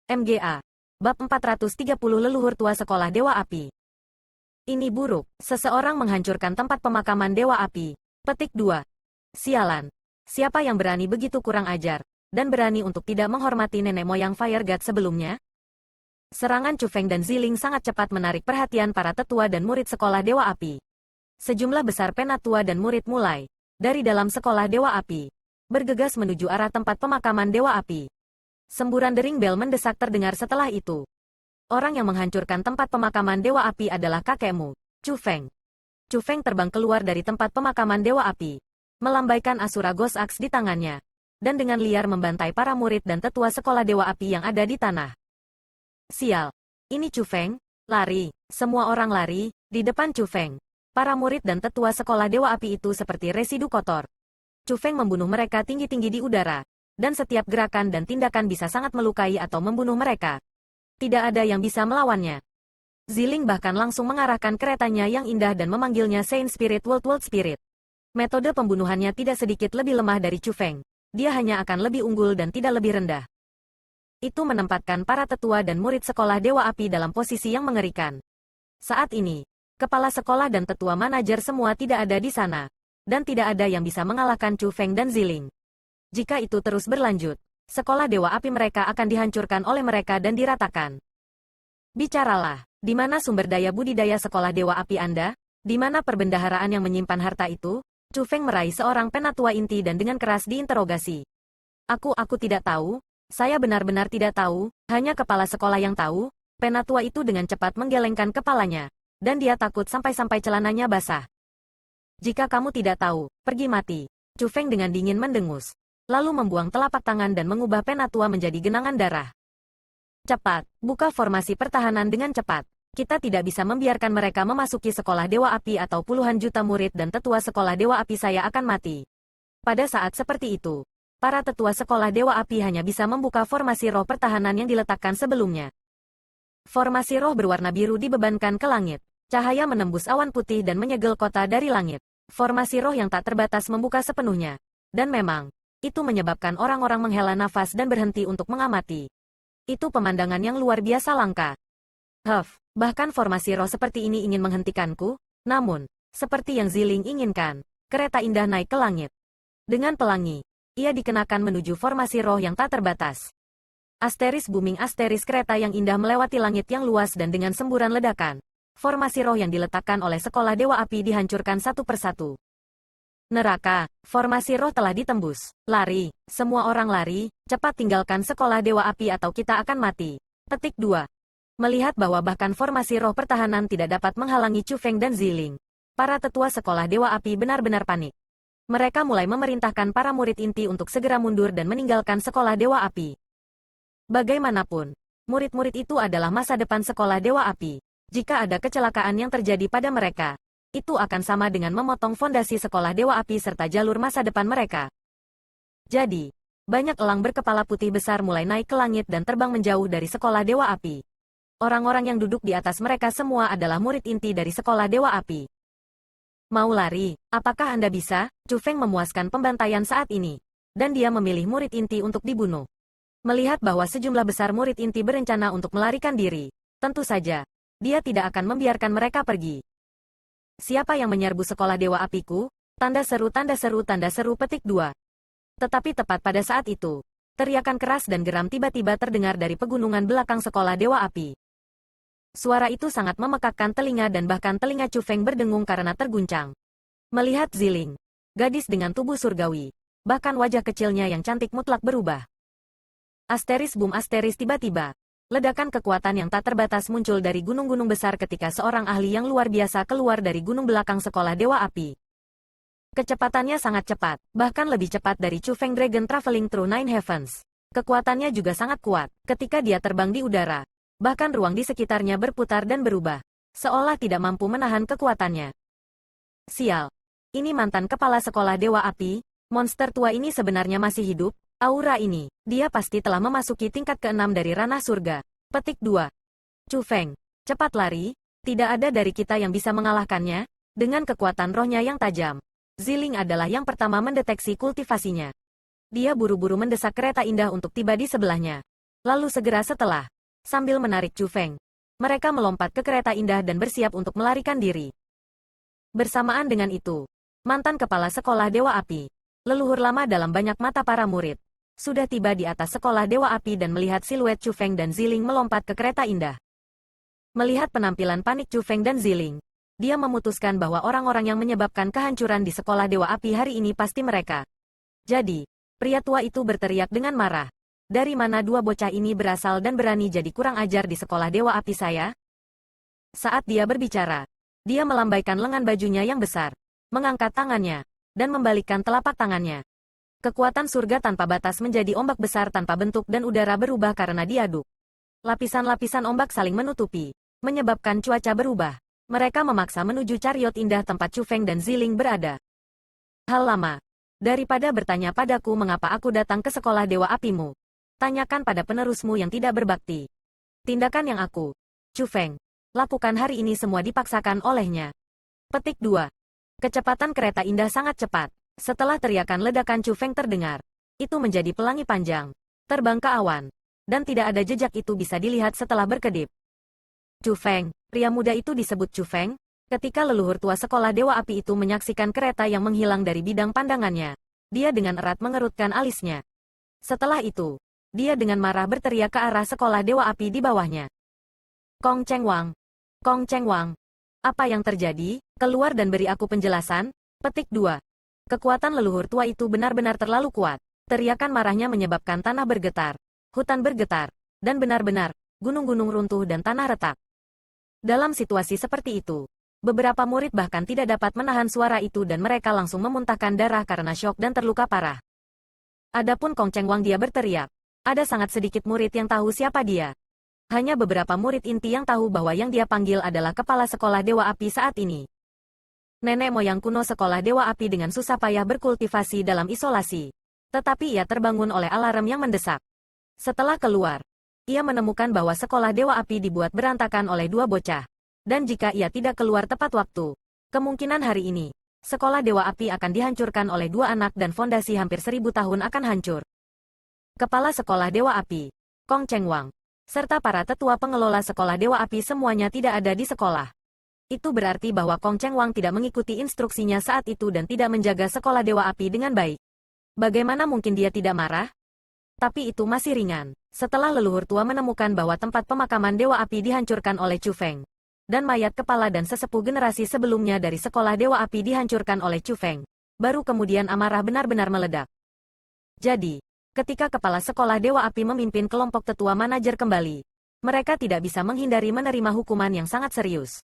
MGA. Bab 430 Leluhur Tua Sekolah Dewa Api. Ini buruk, seseorang menghancurkan tempat pemakaman Dewa Api. Petik 2. Sialan. Siapa yang berani begitu kurang ajar, dan berani untuk tidak menghormati nenek moyang Fire God sebelumnya? Serangan Chu Feng dan Ziling sangat cepat menarik perhatian para tetua dan murid sekolah Dewa Api. Sejumlah besar penatua dan murid mulai dari dalam sekolah Dewa Api, bergegas menuju arah tempat pemakaman Dewa Api. Semburan dering bel mendesak terdengar setelah itu. Orang yang menghancurkan tempat pemakaman Dewa Api adalah kakekmu, Chu Feng. Chu Feng terbang keluar dari tempat pemakaman Dewa Api, melambaikan Asura Ghost Axe di tangannya, dan dengan liar membantai para murid dan tetua sekolah Dewa Api yang ada di tanah. Sial. Ini Chu Feng, lari. Semua orang lari, di depan Chu Feng. Para murid dan tetua sekolah Dewa Api itu seperti residu kotor. Chu Feng membunuh mereka tinggi-tinggi di udara, dan setiap gerakan dan tindakan bisa sangat melukai atau membunuh mereka. Tidak ada yang bisa melawannya. Ziling bahkan langsung mengarahkan keretanya yang indah dan memanggilnya Saint Spirit World Spirit. Metode pembunuhannya tidak sedikit lebih lemah dari Chu Feng. Dia hanya akan lebih unggul dan tidak lebih rendah. Itu menempatkan para tetua dan murid sekolah Dewa Api dalam posisi yang mengerikan. Saat ini, kepala sekolah dan tetua manajer semua tidak ada di sana, dan tidak ada yang bisa mengalahkan Chu Feng dan Ziling. Jika itu terus berlanjut, sekolah Dewa Api mereka akan dihancurkan oleh mereka dan diratakan. Bicaralah, di mana sumber daya budidaya sekolah Dewa Api Anda? Di mana perbendaharaan yang menyimpan harta itu? Chu Feng meraih seorang penatua inti dan dengan keras diinterogasi. Aku tidak tahu, saya benar-benar tidak tahu, hanya kepala sekolah yang tahu. Penatua itu dengan cepat menggelengkan kepalanya, dan dia takut sampai-sampai celananya basah. Jika kamu tidak tahu, pergi mati. Chu Feng dengan dingin mendengus, lalu membuang telapak tangan dan mengubah penatua menjadi genangan darah. Cepat, buka formasi pertahanan dengan cepat. Kita tidak bisa membiarkan mereka memasuki sekolah Dewa Api atau puluhan juta murid dan tetua sekolah Dewa Api saya akan mati. Pada saat seperti itu, para tetua sekolah Dewa Api hanya bisa membuka formasi roh pertahanan yang diletakkan sebelumnya. Formasi roh berwarna biru dibebankan ke langit. Cahaya menembus awan putih dan menyegel kota dari langit. Formasi roh yang tak terbatas membuka sepenuhnya. Dan memang, itu menyebabkan orang-orang menghela nafas dan berhenti untuk mengamati. Itu pemandangan yang luar biasa langka. Bahkan formasi roh seperti ini ingin menghentikanku, namun, seperti yang Ziling inginkan, kereta indah naik ke langit. Dengan pelangi, ia dikenakan menuju formasi roh yang tak terbatas. Asteris booming asteris kereta yang indah melewati langit yang luas dan dengan semburan ledakan, formasi roh yang diletakkan oleh sekolah Dewa Api dihancurkan satu persatu. Neraka, formasi roh telah ditembus. Lari, semua orang lari, cepat tinggalkan sekolah Dewa Api atau kita akan mati. Petik 2. Melihat bahwa bahkan formasi roh pertahanan tidak dapat menghalangi Chu Feng dan Ziling, para tetua sekolah Dewa Api benar-benar panik. Mereka mulai memerintahkan para murid inti untuk segera mundur dan meninggalkan sekolah Dewa Api. Bagaimanapun, murid-murid itu adalah masa depan sekolah Dewa Api. Jika ada kecelakaan yang terjadi pada mereka, itu akan sama dengan memotong fondasi sekolah Dewa Api serta jalur masa depan mereka. Jadi, banyak elang berkepala putih besar mulai naik ke langit dan terbang menjauh dari sekolah Dewa Api. Orang-orang yang duduk di atas mereka semua adalah murid inti dari sekolah Dewa Api. Mau lari, apakah Anda bisa? Chu Feng memuaskan pembantaian saat ini, dan dia memilih murid inti untuk dibunuh. Melihat bahwa sejumlah besar murid inti berencana untuk melarikan diri, tentu saja, dia tidak akan membiarkan mereka pergi. Siapa yang menyerbu sekolah Dewa Apiku? Tanda seru tanda seru tanda seru petik 2. Tetapi tepat pada saat itu, teriakan keras dan geram tiba-tiba terdengar dari pegunungan belakang sekolah Dewa Api. Suara itu sangat memekakkan telinga dan bahkan telinga Chu Feng berdengung karena terguncang. Melihat Ziling, gadis dengan tubuh surgawi, bahkan wajah kecilnya yang cantik mutlak berubah. Asteris boom asteris tiba-tiba. Ledakan kekuatan yang tak terbatas muncul dari gunung-gunung besar ketika seorang ahli yang luar biasa keluar dari gunung belakang sekolah Dewa Api. Kecepatannya sangat cepat, bahkan lebih cepat dari Chu Feng Dragon Traveling Through Nine Heavens. Kekuatannya juga sangat kuat, ketika dia terbang di udara. Bahkan ruang di sekitarnya berputar dan berubah, seolah tidak mampu menahan kekuatannya. Sial. Ini mantan kepala sekolah Dewa Api, monster tua ini sebenarnya masih hidup. Aura ini, dia pasti telah memasuki tingkat ke-6 dari ranah surga. Petik 2. Chu Feng, cepat lari, tidak ada dari kita yang bisa mengalahkannya, dengan kekuatan rohnya yang tajam. Ziling adalah yang pertama mendeteksi kultivasinya. Dia buru-buru mendesak kereta indah untuk tiba di sebelahnya. Lalu segera setelah, sambil menarik Chu Feng, mereka melompat ke kereta indah dan bersiap untuk melarikan diri. Bersamaan dengan itu, mantan kepala sekolah Dewa Api, leluhur lama dalam banyak mata para murid, sudah tiba di atas sekolah Dewa Api dan melihat siluet Chu Feng dan Ziling melompat ke kereta indah. Melihat penampilan panik Chu Feng dan Ziling, dia memutuskan bahwa orang-orang yang menyebabkan kehancuran di sekolah Dewa Api hari ini pasti mereka. Jadi, pria tua itu berteriak dengan marah. Dari mana dua bocah ini berasal dan berani jadi kurang ajar di sekolah Dewa Api saya? Saat dia berbicara, dia melambaikan lengan bajunya yang besar, mengangkat tangannya, dan membalikkan telapak tangannya. Kekuatan surga tanpa batas menjadi ombak besar tanpa bentuk dan udara berubah karena diaduk. Lapisan-lapisan ombak saling menutupi, menyebabkan cuaca berubah. Mereka memaksa menuju chariot indah tempat Chu Feng dan Ziling berada. Hal lama. Daripada bertanya padaku mengapa aku datang ke sekolah Dewa Apimu, tanyakan pada penerusmu yang tidak berbakti. Tindakan yang aku, Chu Feng, lakukan hari ini semua dipaksakan olehnya. Petik 2. Kecepatan kereta indah sangat cepat. Setelah teriakan ledakan Chu Feng terdengar, itu menjadi pelangi panjang, terbang ke awan, dan tidak ada jejak itu bisa dilihat setelah berkedip. Chu Feng, pria muda itu disebut Chu Feng, ketika leluhur tua sekolah Dewa Api itu menyaksikan kereta yang menghilang dari bidang pandangannya. Dia dengan erat mengerutkan alisnya. Setelah itu, dia dengan marah berteriak ke arah sekolah Dewa Api di bawahnya. Kong Cheng Wang. Kong Cheng Wang. Apa yang terjadi? Keluar dan beri aku penjelasan. Petik 2. Kekuatan leluhur tua itu benar-benar terlalu kuat. Teriakan marahnya menyebabkan tanah bergetar, hutan bergetar, dan benar-benar, gunung-gunung runtuh dan tanah retak. Dalam situasi seperti itu, beberapa murid bahkan tidak dapat menahan suara itu dan mereka langsung memuntahkan darah karena syok dan terluka parah. Adapun Kong Cheng Wang dia berteriak. Ada sangat sedikit murid yang tahu siapa dia. Hanya beberapa murid inti yang tahu bahwa yang dia panggil adalah kepala sekolah Dewa Api saat ini. Nenek moyang kuno sekolah Dewa Api dengan susah payah berkultivasi dalam isolasi. Tetapi ia terbangun oleh alarm yang mendesak. Setelah keluar, ia menemukan bahwa sekolah Dewa Api dibuat berantakan oleh dua bocah. Dan jika ia tidak keluar tepat waktu, kemungkinan hari ini, sekolah Dewa Api akan dihancurkan oleh dua anak dan fondasi hampir 1000 tahun akan hancur. Kepala sekolah Dewa Api, Kong Cheng Wang, serta para tetua pengelola sekolah Dewa Api semuanya tidak ada di sekolah. Itu berarti bahwa Kong Cheng Wang tidak mengikuti instruksinya saat itu dan tidak menjaga sekolah Dewa Api dengan baik. Bagaimana mungkin dia tidak marah? Tapi itu masih ringan. Setelah leluhur tua menemukan bahwa tempat pemakaman Dewa Api dihancurkan oleh Chu Feng, dan mayat kepala dan sesepuh generasi sebelumnya dari sekolah Dewa Api dihancurkan oleh Chu Feng, baru kemudian amarah benar-benar meledak. Jadi, ketika kepala sekolah Dewa Api memimpin kelompok tetua manajer kembali, mereka tidak bisa menghindari menerima hukuman yang sangat serius.